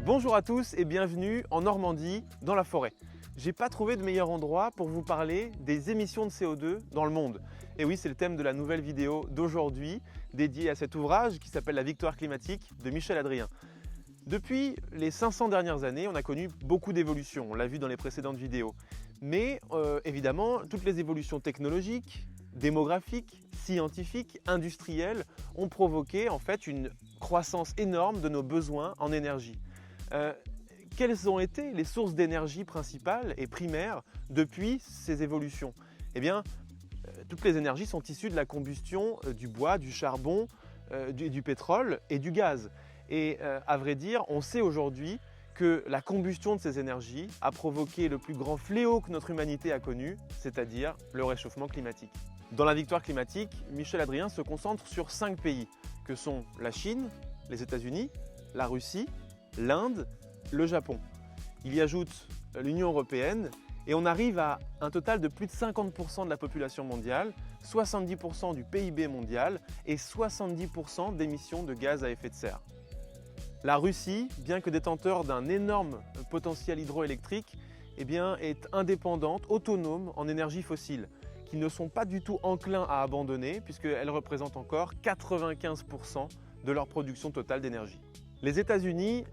Bonjour à tous et bienvenue en Normandie, dans la forêt. J'ai pas trouvé de meilleur endroit pour vous parler des émissions de CO2 dans le monde. Et oui, c'est le thème de la nouvelle vidéo d'aujourd'hui, dédiée à cet ouvrage qui s'appelle La Victoire climatique de Michel Adrien. Depuis les 500 dernières années, on a connu beaucoup d'évolutions, on l'a vu dans les précédentes vidéos. Mais évidemment, toutes les évolutions technologiques, démographiques, scientifiques, industrielles ont provoqué en fait une croissance énorme de nos besoins en énergie. Quelles ont été les sources d'énergie principales et primaires depuis ces évolutions? Eh bien, toutes les énergies sont issues de la combustion du bois, du charbon, du pétrole et du gaz. Et à vrai dire, on sait aujourd'hui que la combustion de ces énergies a provoqué le plus grand fléau que notre humanité a connu, c'est-à-dire le réchauffement climatique. Dans la victoire climatique, Michel Adrien se concentre sur 5 pays, que sont la Chine, les États-Unis, la Russie, l'Inde, le Japon. Il y ajoute l'Union européenne et on arrive à un total de plus de 50% de la population mondiale, 70% du PIB mondial et 70% d'émissions de gaz à effet de serre. La Russie, bien que détenteur d'un énorme potentiel hydroélectrique, est indépendante, autonome en énergie fossile, qui ne sont pas du tout enclins à abandonner puisqu'elles représentent encore 95% de leur production totale d'énergie. Les États-Unis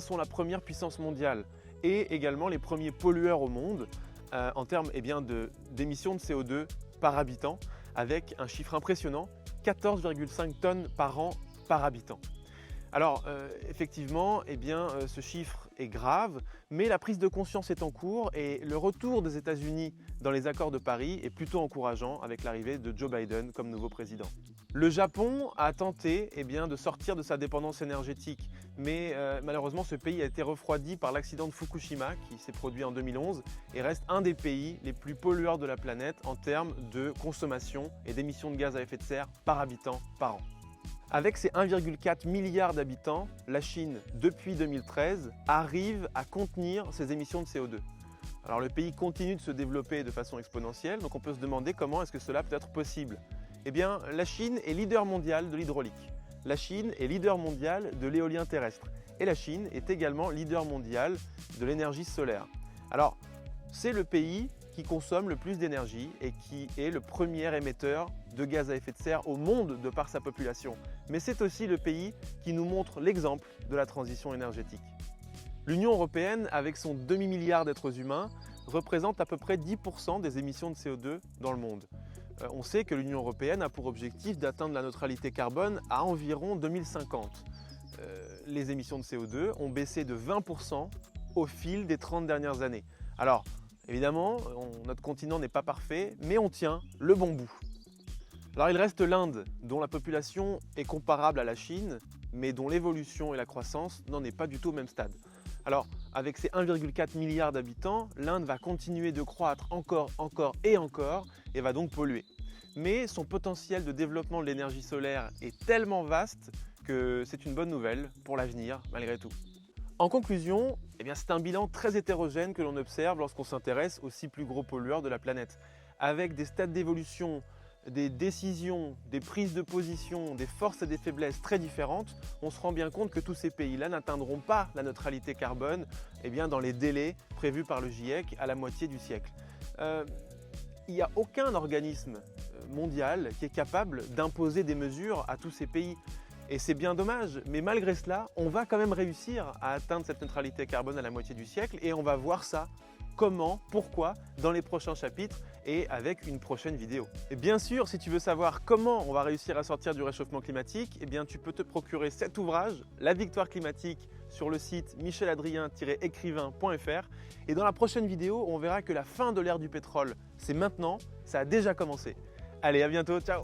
sont la première puissance mondiale et également les premiers pollueurs au monde en termes d'émissions de CO2 par habitant, avec un chiffre impressionnant, 14,5 tonnes par an par habitant. Alors effectivement, ce chiffre est grave, mais la prise de conscience est en cours et le retour des États-Unis dans les accords de Paris est plutôt encourageant avec l'arrivée de Joe Biden comme nouveau président. Le Japon a tenté de sortir de sa dépendance énergétique, mais malheureusement ce pays a été refroidi par l'accident de Fukushima qui s'est produit en 2011 et reste un des pays les plus pollueurs de la planète en termes de consommation et d'émissions de gaz à effet de serre par habitant par an. Avec ses 1,4 milliard d'habitants, la Chine, depuis 2013, arrive à contenir ses émissions de CO2. Alors le pays continue de se développer de façon exponentielle, donc on peut se demander comment est-ce que cela peut être possible. La Chine est leader mondial de l'hydraulique. La Chine est leader mondial de l'éolien terrestre. Et la Chine est également leader mondial de l'énergie solaire. Alors, c'est le pays qui consomme le plus d'énergie et qui est le premier émetteur de gaz à effet de serre au monde de par sa population. Mais c'est aussi le pays qui nous montre l'exemple de la transition énergétique. L'Union européenne, avec son demi-milliard d'êtres humains, représente à peu près 10% des émissions de CO2 dans le monde. On sait que l'Union européenne a pour objectif d'atteindre la neutralité carbone à environ 2050. Les émissions de CO2 ont baissé de 20% au fil des 30 dernières années. Alors, évidemment, notre continent n'est pas parfait, mais on tient le bon bout. Alors il reste l'Inde, dont la population est comparable à la Chine, mais dont l'évolution et la croissance n'en est pas du tout au même stade. Alors, avec ses 1,4 milliard d'habitants, l'Inde va continuer de croître encore et va donc polluer. Mais son potentiel de développement de l'énergie solaire est tellement vaste que c'est une bonne nouvelle pour l'avenir malgré tout. En conclusion, c'est un bilan très hétérogène que l'on observe lorsqu'on s'intéresse aux 6 plus gros pollueurs de la planète, avec des stades d'évolution, des décisions, des prises de position, des forces et des faiblesses très différentes. On se rend bien compte que tous ces pays-là n'atteindront pas la neutralité carbone dans les délais prévus par le GIEC à la moitié du siècle. Il n'y a aucun organisme mondial qui est capable d'imposer des mesures à tous ces pays. Et c'est bien dommage, mais malgré cela, on va quand même réussir à atteindre cette neutralité carbone à la moitié du siècle et on va voir ça, comment, pourquoi, dans les prochains chapitres et avec une prochaine vidéo. Et bien sûr, si tu veux savoir comment on va réussir à sortir du réchauffement climatique, tu peux te procurer cet ouvrage, La Victoire climatique, sur le site micheladrien-écrivain.fr. Et dans la prochaine vidéo, on verra que la fin de l'ère du pétrole, c'est maintenant, ça a déjà commencé. Allez, à bientôt, ciao!